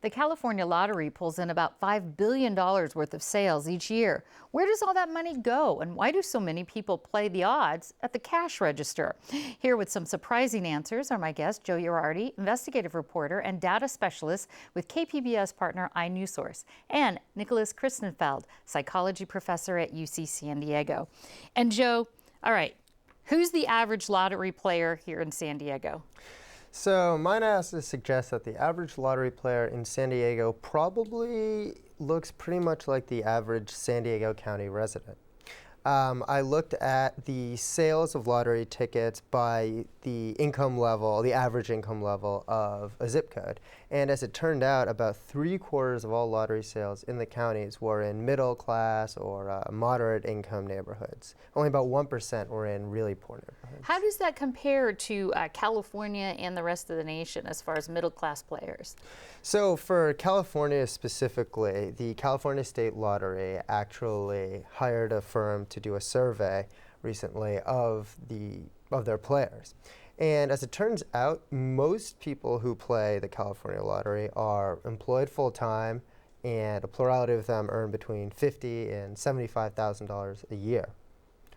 The California lottery pulls in about $5 billion worth of sales each year. Where does all that money go, and why do so many people play the odds at the cash register? Here with some surprising answers are my guest, Joe Girardi, investigative reporter and data specialist with KPBS partner iNewsSource, and Nicholas Christenfeld, psychology professor at UC San Diego. And Joe, all right, who's the average lottery player here in San Diego? So my analysis suggests that the average lottery player in San Diego probably looks pretty much like the average San Diego County resident. I looked at the sales of lottery tickets by the income level, the average income level of a zip code. And as it turned out, about 3/4 of all lottery sales in the counties were in middle class or moderate income neighborhoods. Only about 1% were in really poor neighborhoods. How does that compare to California and the rest of the nation as far as middle class players? So for California specifically, the California State Lottery actually hired a firm to do a survey recently of their players. And as it turns out, most people who play the California Lottery are employed full-time, and a plurality of them earn between $50,000 and $75,000 a year.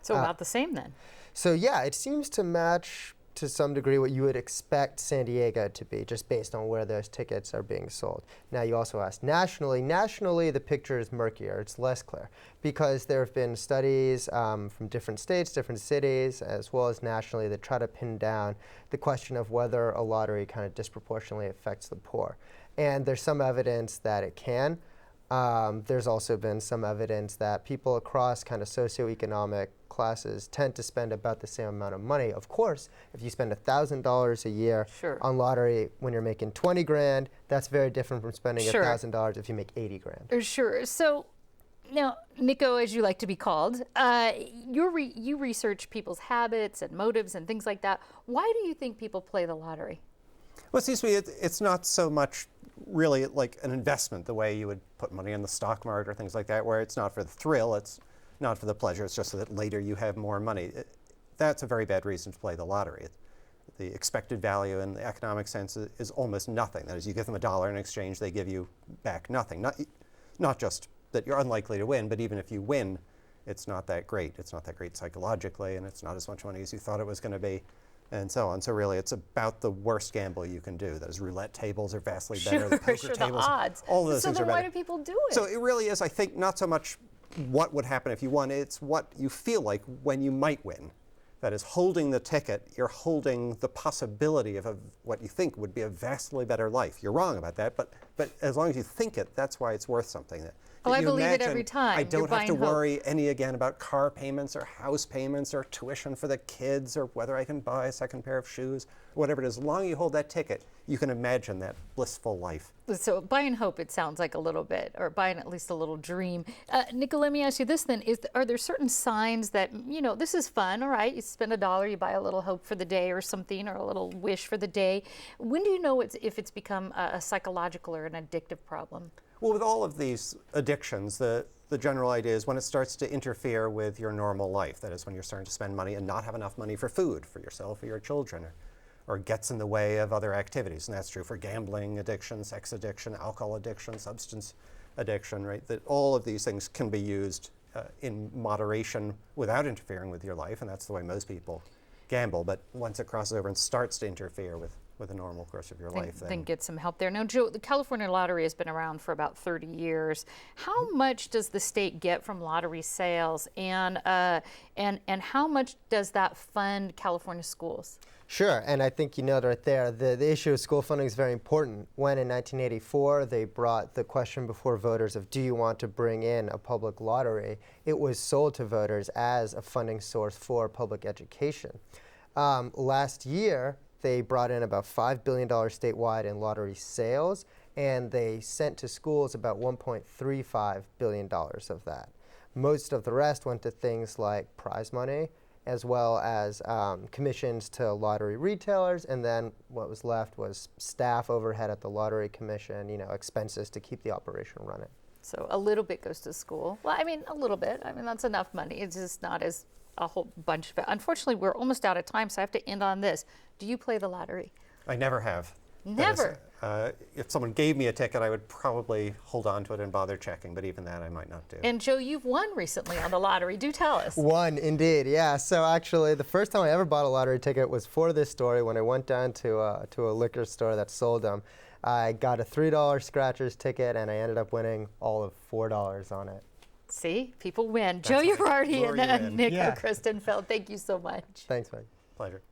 So about the same then. So yeah, it seems to match to some degree what you would expect San Diego to be, just based on where those tickets are being sold. Now, you also asked nationally. Nationally, the picture is murkier. It's less clear because there have been studies from different states, different cities, as well as nationally, that try to pin down the question of whether a lottery kind of disproportionately affects the poor. And there's some evidence that it can. There's also been some evidence that people across kind of socioeconomic classes tend to spend about the same amount of money. Of course, if you spend $1,000 a year on lottery when you're making 20 grand, that's very different from spending $1,000 if you make 80 grand. Sure. So now, Nico, as you like to be called, you research people's habits and motives and things like that. Why do you think people play the lottery? Well, it seems to me it's not so much really like an investment the way you would put money in the stock market or things like that, where it's not for the thrill, it's not for the pleasure, it's just so that later you have more money. That's a very bad reason to play the lottery. The expected value in the economic sense is almost nothing. That is, you give them $1 in exchange, they give you back nothing. Not just that you're unlikely to win, but even if you win, it's not that great. It's not that great psychologically, and it's not as much money as you thought it was going to be, and so on. So really, it's about the worst gamble you can do. Those roulette tables are vastly better. The poker tables, the odds. All those things are better. So then why do people do it? So it really is, I think, not so much what would happen if you won, it's what you feel like when you might win. That is, holding the ticket, you're holding the possibility of what you think would be a vastly better life. You're wrong about that, but as long as you think it, that's why it's worth something. I believe it every time. I don't have to worry any again about car payments or house payments or tuition for the kids or whether I can buy a second pair of shoes, whatever it is. As long as you hold that ticket, you can imagine that blissful life. So buying hope, it sounds like a little bit, or buying at least a little dream. Nico, let me ask you this then. Are there certain signs that, this is fun, all right, you spend $1, you buy a little hope for the day or something, or a little wish for the day. When do you know if it's become a psychological or an addictive problem? Well, with all of these addictions, the general idea is when it starts to interfere with your normal life. That is, when you're starting to spend money and not have enough money for food, for yourself or your children, or gets in the way of other activities. And that's true for gambling addiction, sex addiction, alcohol addiction, substance addiction, right? That all of these things can be used in moderation without interfering with your life, and that's the way most people gamble. But once it crosses over and starts to interfere with the normal course of your life, then get some help there. Now, Joe, the California Lottery has been around for about 30 years. How much does the state get from lottery sales, and how much does that fund California schools? Sure, and I think you know it right there. The issue of school funding is very important. When in 1984 they brought the question before voters of, do you want to bring in a public lottery, it was sold to voters as a funding source for public education. Last year, they brought in about $5 billion statewide in lottery sales, and they sent to schools about $1.35 billion of that. Most of the rest went to things like prize money, as well as commissions to lottery retailers, and then what was left was staff overhead at the lottery commission, expenses to keep the operation running. So a little bit goes to school. Well, a little bit. That's enough money. It's just not as a whole bunch of it. Unfortunately, we're almost out of time, so I have to end on this. Do you play the lottery? I never have. Never? If someone gave me a ticket, I would probably hold on to it and bother checking, but even that I might not do. And Joe, you've won recently on the lottery. Do tell us. One, indeed, yeah. So actually, the first time I ever bought a lottery ticket was for this story when I went down to a liquor store that sold them. I got a $3 scratcher's ticket, and I ended up winning all of $4 on it. See, people win. Joe Girardi Lure you and in. Nick Yeah. Christenfeld, thank you so much. Thanks, Mike. Pleasure.